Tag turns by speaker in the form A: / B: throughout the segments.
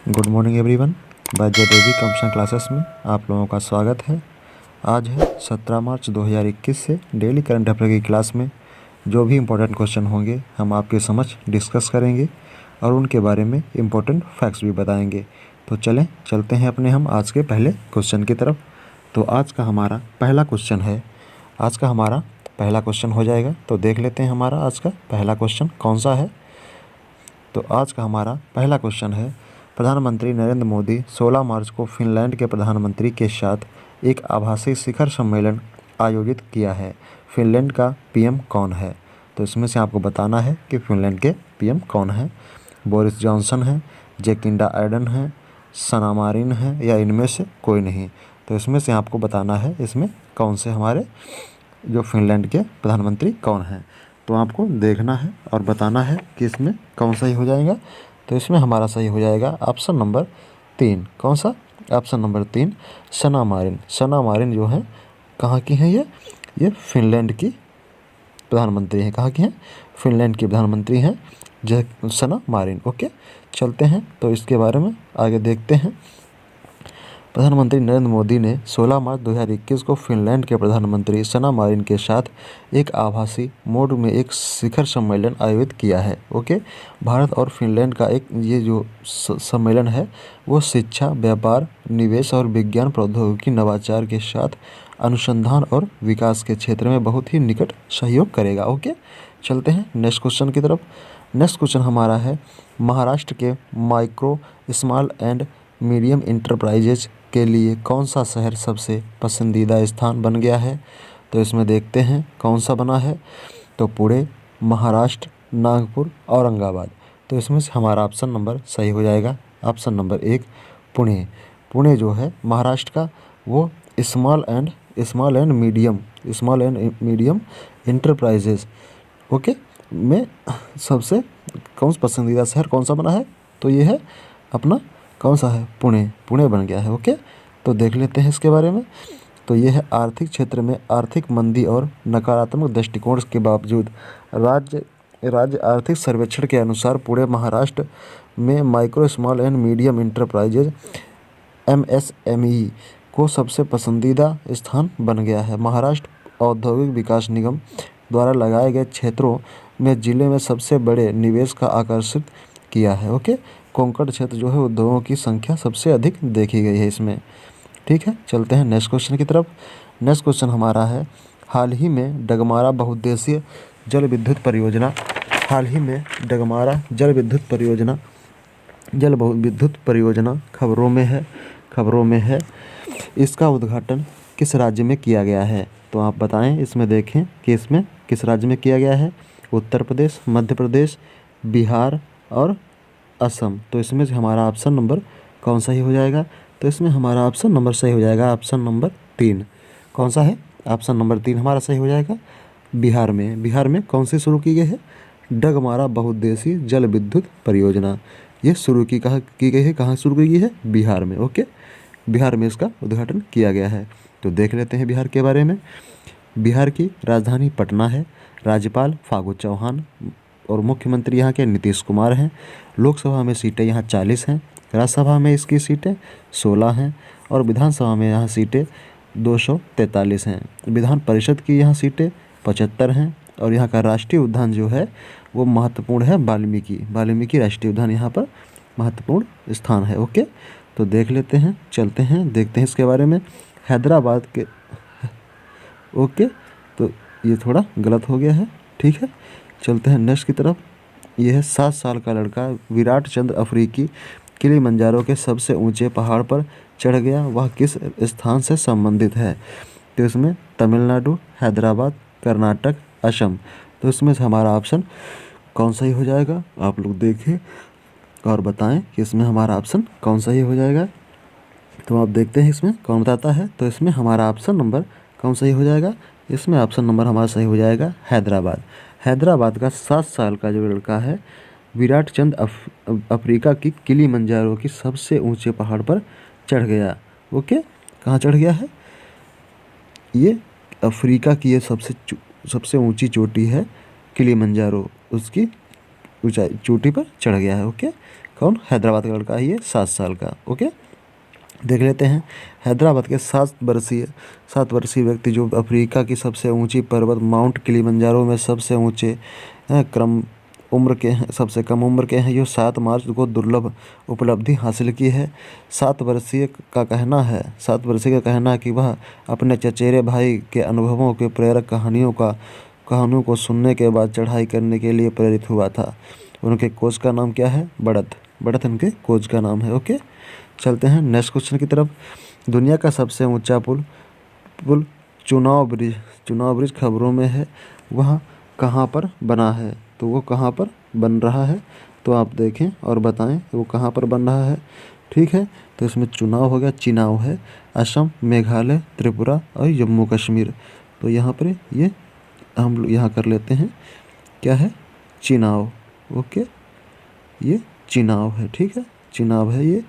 A: Good morning everyone. Bye देवी computer classes में आप लोगों का स्वागत है। आज है 17 मार्च 2021 से डेली करंट अफेयर की क्लास में जो भी इम्पोर्टेंट क्वेश्चन होंगे हम आपके समझ डिस्कस करेंगे और उनके बारे में इम्पोर्टेंट फैक्ट्स भी बताएंगे। तो चलते हैं अपने हम आज के पहले क्वेश्चन की तरफ। तो आज का हमारा पहला क्वेश्चन हो जाएगा। तो देख लेते हैं हमारा आज का पहला क्वेश्चन कौन सा है। तो आज का हमारा पहला क्वेश्चन है, प्रधानमंत्री नरेंद्र मोदी 16 मार्च को फिनलैंड के प्रधानमंत्री के साथ एक आभासी शिखर सम्मेलन आयोजित किया है। फिनलैंड का पीएम कौन है? तो इसमें से आपको बताना है कि फिनलैंड के पीएम कौन है। बोरिस जॉनसन है, जेकिंडा आर्डर्न है, सना मारिन है या इनमें से कोई नहीं। तो इसमें से आपको बताना है इसमें कौन से हमारे जो फिनलैंड के प्रधानमंत्री कौन हैं। तो आपको देखना है और बताना है कि इसमें कौन सही हो जाएगा। तो इसमें हमारा सही हो जाएगा ऑप्शन नंबर 3। कौन सा? ऑप्शन नंबर 3, सना मारिन। सना मारिन जो है कहाँ की हैं? ये फिनलैंड की प्रधानमंत्री हैं। कहाँ की हैं? फिनलैंड की प्रधानमंत्री हैं सना मारिन। ओके, चलते हैं तो इसके बारे में आगे देखते हैं। प्रधानमंत्री नरेंद्र मोदी ने 16 मार्च 2021 को फिनलैंड के प्रधानमंत्री सना मारिन के साथ एक आभासी मोड में एक शिखर सम्मेलन आयोजित किया है। ओके, भारत और फिनलैंड का एक ये जो सम्मेलन है वो शिक्षा, व्यापार, निवेश और विज्ञान प्रौद्योगिकी नवाचार के साथ अनुसंधान और विकास के क्षेत्र में बहुत ही निकट सहयोग करेगा। ओके, चलते हैं नेक्स्ट क्वेश्चन की तरफ। नेक्स्ट क्वेश्चन हमारा है, महाराष्ट्र के micro, small and medium enterprises के लिए कौन सा शहर सबसे पसंदीदा स्थान बन गया है? तो इसमें देखते हैं कौन सा बना है। तो पुणे, महाराष्ट्र, नागपुर, औरंगाबाद। तो इसमें से हमारा ऑप्शन नंबर सही हो जाएगा ऑप्शन नंबर 1, पुणे। पुणे जो है महाराष्ट्र का वो small and medium enterprises okay में सबसे कौन सा पसंदीदा शहर कौन सा बना है? तो ये है अपना कौन सा है? पुणे बन गया है। ओके, तो देख लेते हैं इसके बारे में। तो ये है आर्थिक क्षेत्र में आर्थिक मंदी और नकारात्मक दृष्टिकोण के बावजूद राज्य आर्थिक सर्वेक्षण के अनुसार पुणे महाराष्ट्र में micro, small and medium enterprises MSME को सबसे पसंदीदा स्थान बन गया है। महाराष्ट्र औद्योगिक विकास निगम द्वारा लगाए गए क्षेत्रों में जिले में सबसे बड़े निवेश का आकर्षित किया है। ओके, कोंकण क्षेत्र जो है उद्योगों की संख्या सबसे अधिक देखी गई है इसमें। ठीक है, चलते हैं नेक्स्ट क्वेश्चन की तरफ। नेक्स्ट क्वेश्चन हमारा है, हाल ही में डगमारा बहुउद्देशीय जल विद्युत परियोजना खबरों में है। इसका उद्घाटन किस राज्य में किया गया है? तो आप बताएं, इसमें देखें कि इसमें किस राज्य में किया गया है। उत्तर प्रदेश, मध्य प्रदेश, बिहार और असम। तो इसमें से हमारा ऑप्शन नंबर कौन सा ही हो जाएगा? तो इसमें हमारा ऑप्शन नंबर सही हो जाएगा ऑप्शन नंबर 3। कौन सा है? ऑप्शन नंबर 3 हमारा सही हो जाएगा। बिहार में कौन सी शुरू की गई है? डगमारा बहुउद्देशीय जल विद्युत परियोजना। ये शुरू की गई है, कहाँ शुरू की गई है? बिहार में। ओके, बिहार में इसका उद्घाटन किया गया है। तो देख लेते हैं बिहार के बारे में। बिहार की राजधानी पटना है। राज्यपाल फागू चौहान और मुख्यमंत्री यहाँ के नीतीश कुमार हैं। लोकसभा में सीटें यहाँ 40 हैं, राज्यसभा में इसकी सीटें 16 हैं और विधानसभा में यहाँ सीटें 243 हैं। विधान परिषद की यहाँ सीटें 75 हैं और यहाँ का राष्ट्रीय उद्यान जो है वो महत्वपूर्ण है, वाल्मीकि राष्ट्रीय उद्यान यहाँ पर महत्वपूर्ण स्थान है। ओके, तो देख लेते हैं, चलते हैं देखते हैं इसके बारे में। हैदराबाद के ओके, तो ये थोड़ा गलत हो गया है। ठीक है, चलते हैं नेक्स्ट की तरफ। ये है 7 साल का लड़का विराट चंद्र अफ्रीकी किलिमंजारो के सबसे ऊंचे पहाड़ पर चढ़ गया, वह किस स्थान से संबंधित है? तो इसमें तमिलनाडु, हैदराबाद, कर्नाटक, असम। तो इसमें से हमारा ऑप्शन कौन सा ही हो जाएगा? आप लोग देखें और बताएं कि इसमें हमारा ऑप्शन कौन सा ही हो जाएगा। तो आप देखते हैं इसमें कौन बताता है। तो इसमें हमारा ऑप्शन नंबर कौन सा ही हो जाएगा? इसमें ऑप्शन नंबर हमारा सही हो जाएगा हैदराबाद का 7 साल का जो लड़का है विराट चंद अफ्रीका की किलिमंजारो की सबसे ऊंचे पहाड़ पर चढ़ गया। ओके, कहाँ चढ़ गया है? ये अफ्रीका की ये सबसे ऊंची चोटी है किलिमंजारो, उसकी ऊंचाई चोटी पर चढ़ गया है। ओके, कौन? हैदराबाद का लड़का है ये, 7 साल का। ओके, देख लेते हैं। हैदराबाद के 7 वर्षीय व्यक्ति जो अफ्रीका की सबसे ऊंची पर्वत माउंट किलिमंजारो में सबसे ऊंचे क्रम उम्र के हैं, सबसे कम उम्र के हैं, ये 7 मार्च को दुर्लभ उपलब्धि हासिल की है। 7 वर्षीय का कहना है कि वह अपने चचेरे भाई के अनुभवों के प्रेरक कहानियों को सुनने के बाद चढ़ाई करने के लिए प्रेरित हुआ था। उनके कोच का नाम क्या है? बढ़त उनके कोच का नाम है। ओके, चलते हैं नेक्स्ट क्वेश्चन की तरफ। दुनिया का सबसे ऊंचा पुल चुनाव ब्रिज खबरों में है, वह कहाँ पर बना है? तो वो कहाँ पर बन रहा है? तो आप देखें और बताएं वो कहाँ पर बन रहा है। ठीक है, तो इसमें चुनाव हो गया, चिनाव है, असम, मेघालय, त्रिपुरा और जम्मू कश्मीर। तो यहाँ पर ये हम लोग यहाँ कर लेते हैं, क्या है? चिनाव। ओके, ये चिनाव है। ठीक है, चिनाव है ये।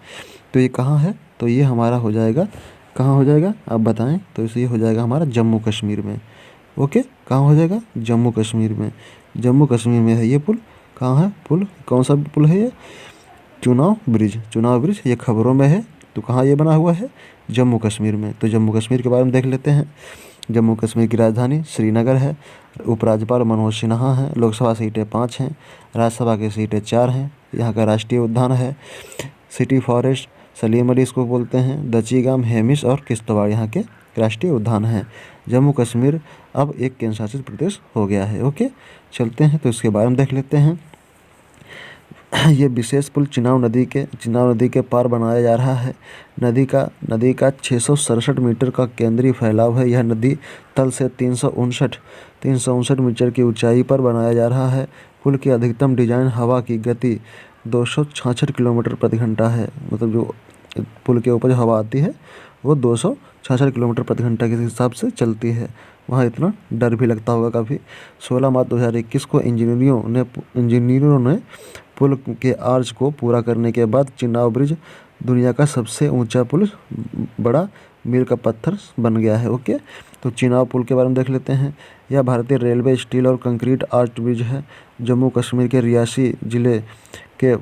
A: तो ये कहाँ है? तो ये हमारा हो जाएगा, कहाँ हो जाएगा आप बताएं? तो इसे ये हो जाएगा हमारा जम्मू कश्मीर में। ओके, कहाँ हो जाएगा? जम्मू कश्मीर में। जम्मू कश्मीर में है ये पुल। कहाँ है पुल? कौन सा पुल है ये? चुनाव ब्रिज ये खबरों में है। तो कहाँ ये बना हुआ है? जम्मू कश्मीर में। तो जम्मू कश्मीर के बारे में देख लेते हैं। जम्मू कश्मीर की राजधानी श्रीनगर है। उपराज्यपाल मनोज सिन्हा हैं। लोकसभा सीटें 5 हैं, राज्यसभा की सीटें 4 हैं। यहाँ का राष्ट्रीय उद्यान है सिटी फॉरेस्ट, सलीम अली इसको बोलते हैं, दचीगाम, हेमिस और किश्तवाड़ यहाँ के राष्ट्रीय उद्यान हैं। जम्मू कश्मीर अब एक केंद्र शासित प्रदेश हो गया है। ओके, चलते हैं तो इसके बारे में देख लेते हैं। ये विशेष पुल चिनाब नदी के पार बनाया जा रहा है। नदी का 667 मीटर का केंद्रीय फैलाव है। यह नदी तल से 359 मीटर की ऊंचाई पर बनाया जा रहा है। पुल की अधिकतम डिजाइन हवा की गति 266 किलोमीटर प्रति घंटा है। मतलब जो पुल के ऊपर जो हवा आती है वो 266 किलोमीटर प्रति घंटा के हिसाब से चलती है। वहाँ इतना डर भी लगता होगा काफ़ी। 16 मार्च 2021 को इंजीनियरों ने पुल के आर्च को पूरा करने के बाद चिनाब ब्रिज दुनिया का सबसे ऊंचा पुल बड़ा मील का पत्थर बन गया है। ओके, तो चिनाब पुल के बारे में देख लेते हैं। यह भारतीय रेलवे स्टील और कंक्रीट आर्च ब्रिज है। जम्मू कश्मीर के रियासी जिले के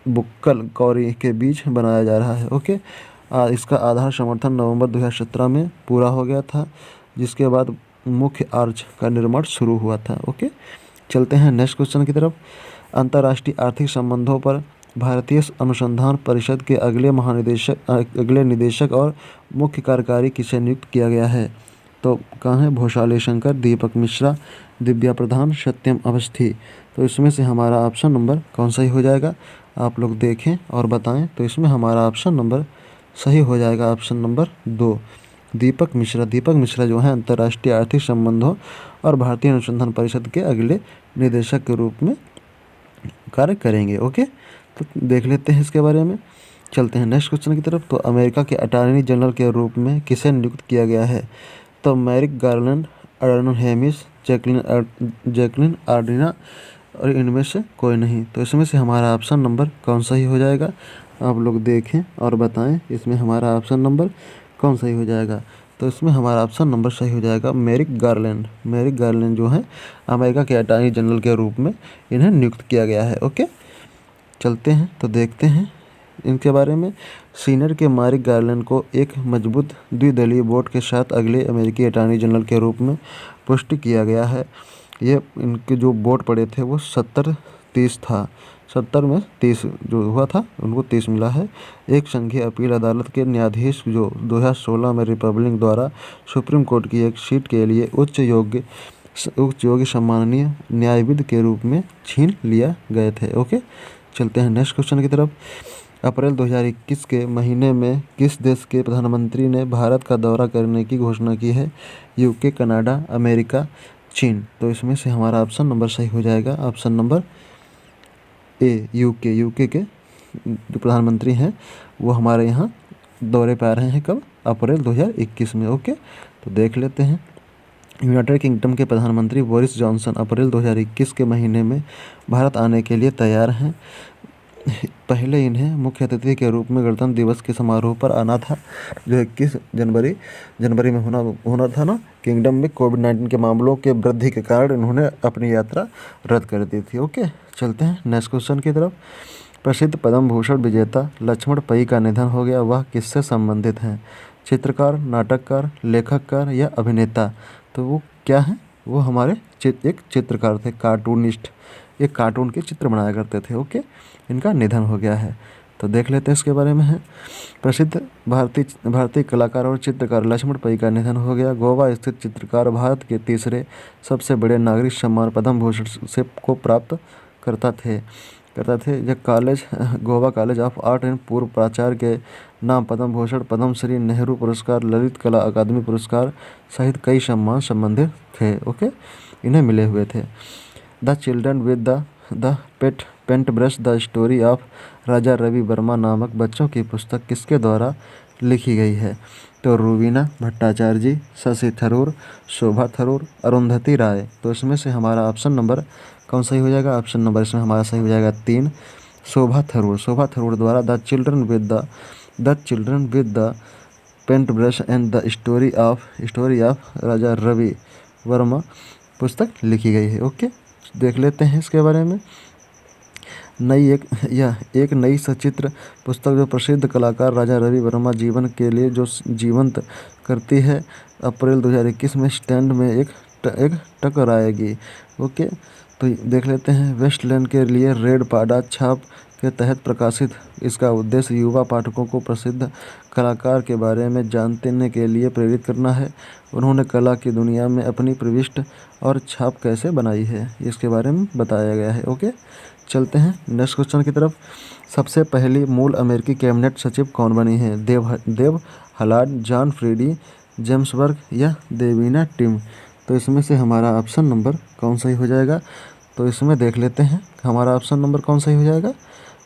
A: बुक्कल कौरी के बीच बनाया जा रहा है। ओके, इसका आधार समर्थन नवंबर 2017 में पूरा हो गया था, जिसके बाद मुख्य आर्च का निर्माण शुरू हुआ था। ओके, चलते हैं नेक्स्ट क्वेश्चन की तरफ। अंतर्राष्ट्रीय आर्थिक संबंधों पर भारतीय अनुसंधान परिषद के अगले निदेशक और मुख्य कार्यकारी किसे नियुक्त किया गया है? तो कहाँ है? भोसाले शंकर, दीपक मिश्रा, दिव्या प्रधान, सत्यम अवस्थी। तो इसमें से हमारा ऑप्शन नंबर कौन सा ही हो जाएगा? आप लोग देखें और बताएं। तो इसमें हमारा ऑप्शन नंबर सही हो जाएगा, ऑप्शन नंबर 2, दीपक मिश्रा जो है अंतर्राष्ट्रीय आर्थिक संबंधों और भारतीय अनुसंधान परिषद के अगले निदेशक के रूप में कार्य करेंगे। ओके, तो देख लेते हैं इसके बारे में। चलते हैं नेक्स्ट क्वेश्चन की तरफ। तो अमेरिका के अटॉर्नी जनरल के रूप में किसे नियुक्त किया गया है? तो मैरिक गारलैंड, एरन हेमिस, जैकलिन आर्डिना और इनमें से कोई नहीं। तो इसमें से हमारा ऑप्शन नंबर कौन सा ही हो जाएगा? आप लोग देखें और बताएं इसमें हमारा ऑप्शन नंबर कौन सही हो जाएगा? तो इसमें हमारा ऑप्शन नंबर सही हो जाएगा मैरिक गारलैंड जो है अमेरिका के अटॉर्नी जनरल के रूप में इन्हें नियुक्त किया गया है। ओके, चलते हैं तो देखते हैं इनके बारे में। सीनेट के मैरिक गारलैंड को एक मजबूत द्विदलीय वोट के साथ अगले अमेरिकी अटॉर्नी जनरल के रूप में पुष्टि किया गया है। ये इनके जो वोट पड़े थे वो 70-30 था। 70 में 30 जो हुआ था उनको 30 मिला है। एक संघीय अपील अदालत के न्यायाधीश जो 2016 में रिपब्लिकन द्वारा सुप्रीम कोर्ट की एक सीट के लिए उच्च योग्य सम्माननीय न्यायविद के रूप में छीन लिया गए थे। ओके, चलते हैं नेक्स्ट क्वेश्चन की तरफ। अप्रैल 2021 के महीने में किस देश के प्रधानमंत्री ने भारत का दौरा करने की घोषणा की है? यूके, कनाडा, अमेरिका, चीन। तो इसमें से हमारा ऑप्शन नंबर सही हो जाएगा, ऑप्शन नंबर ए, यूके के जो प्रधानमंत्री हैं वो हमारे यहाँ दौरे पे आ रहे हैं। कब? अप्रैल 2021 में। ओके, तो देख लेते हैं। यूनाइटेड किंगडम के प्रधानमंत्री बोरिस जॉनसन अप्रैल 2021 के महीने में भारत आने के लिए तैयार हैं। पहले इन्हें मुख्य अतिथि के रूप में गणतंत्र दिवस के समारोह पर आना था, जो 21 जनवरी में होना था ना। किंगडम में कोविड-19 के मामलों के वृद्धि के कारण इन्होंने अपनी यात्रा रद्द कर दी थी। ओके, चलते हैं नेक्स्ट क्वेश्चन की तरफ। प्रसिद्ध पद्म भूषण विजेता लक्ष्मण पई का निधन हो गया, वह किससे संबंधित हैं? चित्रकार, नाटककार, लेखककार या अभिनेता? तो वो क्या है? वो हमारे एक चित्रकार थे, कार्टूनिस्ट। एक कार्टून के चित्र बनाया करते थे। ओके, इनका निधन हो गया है। तो देख लेते हैं इसके बारे में है। प्रसिद्ध भारतीय कलाकार और चित्रकार लक्ष्मण पई का निधन हो गया। गोवा स्थित चित्रकार भारत के तीसरे सबसे बड़े नागरिक सम्मान पद्म भूषण से को प्राप्त करता थे। यह college Goa college of art and पूर्व प्राचार्य के नाम पद्म भूषण, पद्मश्री, नेहरू पुरस्कार, ललित कला अकादमी पुरस्कार सहित कई सम्मान संबंधित थे। ओके, इन्हें मिले हुए थे। The children with the paint brush, the story of Raja Ravi Varma नामक बच्चों की पुस्तक किसके द्वारा लिखी गई है? तो रूबीना भट्टाचार्य जी, शशि थरूर, शोभा थरूर, अरुंधति राय। तो इसमें से हमारा ऑप्शन नंबर कौन सही हो जाएगा? ऑप्शन नंबर इसमें हमारा सही हो जाएगा 3, शोभा थरूर द्वारा the children with the paint brush and the story of Raja Ravi Varma पुस्तक लिखी गई है। ओके, देख लेते हैं इसके बारे में। एक नई सचित्र पुस्तक जो प्रसिद्ध कलाकार राजा रवि वर्मा जीवन के लिए जो जीवंत करती है, अप्रैल 2021 में स्टैंड में एक टकराएगी। ओके, तो देख लेते हैं। वेस्टलैंड के लिए रेड पाडा छाप के तहत प्रकाशित, इसका उद्देश्य युवा पाठकों को प्रसिद्ध कलाकार के बारे में जानने के लिए प्रेरित करना है। उन्होंने कला की दुनिया में अपनी प्रविष्टि और छाप कैसे बनाई है, इसके बारे में बताया गया है। ओके, चलते हैं नेक्स्ट क्वेश्चन की तरफ। सबसे पहली मूल अमेरिकी कैबिनेट सचिव कौन बनी है? देव हलाड, जॉन फ्रीडी, जेम्स बर्ग या देवीना टिम? तो इसमें से हमारा ऑप्शन नंबर कौन सही हो जाएगा? तो इसमें देख लेते हैं हमारा ऑप्शन नंबर कौन सही हो जाएगा,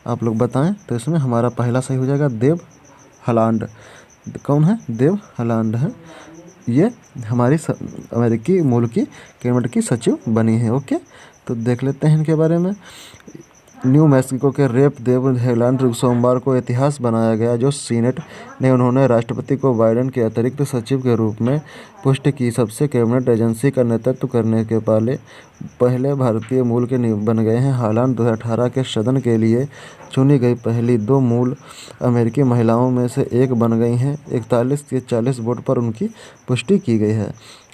A: आप लोग बताएं। तो इसमें हमारा पहला सही हो जाएगा देव हलांड। कौन है? देव हलांड है। ये हमारी अमेरिकी मूल की कैबिनेट की सचिव बनी है। ओके, तो देख लेते हैं इनके बारे में। न्यू मैक्सिको के रेप देव हलांड सोमवार को इतिहास बनाया गया, जो सीनेट ने उन्होंने राष्ट्रपति को बाइडेन के अतिरिक्त सचिव के रूप में पुष्टि की। सबसे कैबिनेट एजेंसी का नेतृत्व करने के पहले भारतीय मूल के बन गए हैं। हालांड 2018 के सदन के लिए चुनी गई पहली 2 मूल अमेरिकी महिलाओं में से एक बन गई हैं। 41 के 40 वोट पर उनकी पुष्टि की गई है।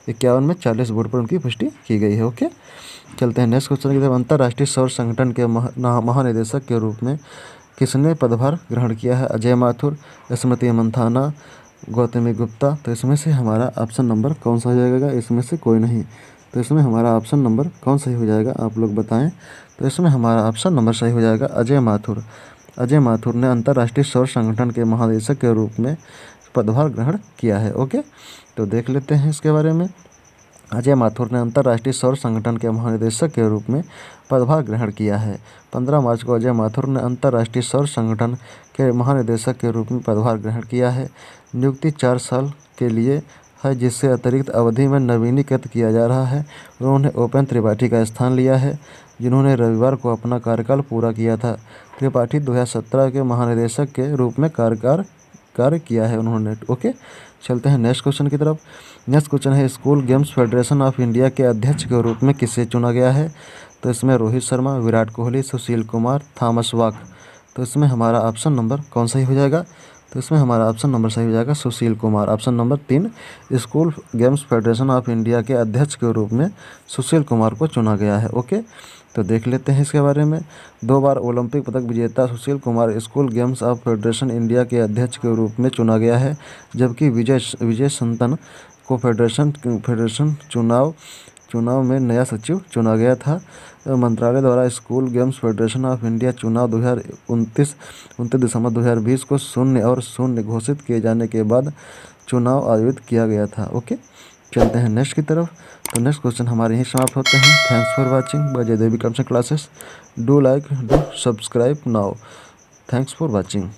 A: 51 में 40 वोट पर उनकी पुष्टि की गई है। ओके, चलते हैं नेक्स्ट क्वेश्चन की तरफ। अंतर्राष्ट्रीय सौर संगठन के महानिदेशक के रूप में किसने पदभार ग्रहण किया है? अजय माथुर, स्मृति मंथाना, गौतमी गुप्ता? तो इसमें से हमारा ऑप्शन नंबर कौन सा हो जाएगा? इसमें से कोई नहीं। तो इसमें हमारा ऑप्शन नंबर कौन सही हो जाएगा, आप लोग बताएं। तो इसमें हमारा ऑप्शन नंबर सही हो जाएगा अजय माथुर। अजय माथुर ने अंतर्राष्ट्रीय सौर संगठन के महानिदेशक के रूप में पदभार ग्रहण किया है। ओके, तो देख लेते हैं इसके बारे में। अजय माथुर ने अंतर्राष्ट्रीय सौर संगठन के महानिदेशक के रूप में पदभार ग्रहण किया है। 15 मार्च को अजय माथुर ने अंतर्राष्ट्रीय सौर संगठन के महानिदेशक के रूप में पदभार ग्रहण किया है। नियुक्ति 4 साल के लिए है, जिससे अतिरिक्त अवधि में नवीनीकृत किया जा रहा है। उन्होंने ओपन त्रिपाठी का स्थान लिया है, जिन्होंने रविवार को अपना कार्यकाल पूरा किया था। त्रिपाठी 2017 के महानिदेशक के रूप में कार्य किया है उन्होंने। ओके, चलते हैं नेक्स्ट क्वेश्चन की तरफ। नेक्स्ट क्वेश्चन है, school games federation of India के अध्यक्ष के रूप में किसे चुना गया है? तो इसमें रोहित शर्मा, विराट कोहली, सुशील कुमार, थॉमस वाक? तो इसमें हमारा ऑप्शन नंबर कौन सही हो जाएगा? तो इसमें हमारा ऑप्शन नंबर सही हो जाएगा Sushil Kumar. Option number 3, school games federation of India के अध्यक्ष के रूप में सुशील कुमार को चुना गया है। ओके, तो देख लेते हैं इसके बारे में। 2 बार ओलंपिक पदक विजेता Sushil Kumar school games of federation India के अध्यक्ष के रूप में चुना गया है, जबकि विजय संतन को फेडरेशन चुनाव में नया सचिव चुना गया था। मंत्रालय द्वारा school games federation of India चुनाव 29 दिसंबर 2020 को 0 घोषित किए जाने के बाद चुनाव आयोजित किया गया था। ओके, चलते हैं नेक्स्ट की तरफ। तो नेक्स्ट क्वेश्चन हमारे यहीं समाप्त होते हैं। Thanks for watching by Jaidev classes. Do like, do subscribe now. Thanks for watching.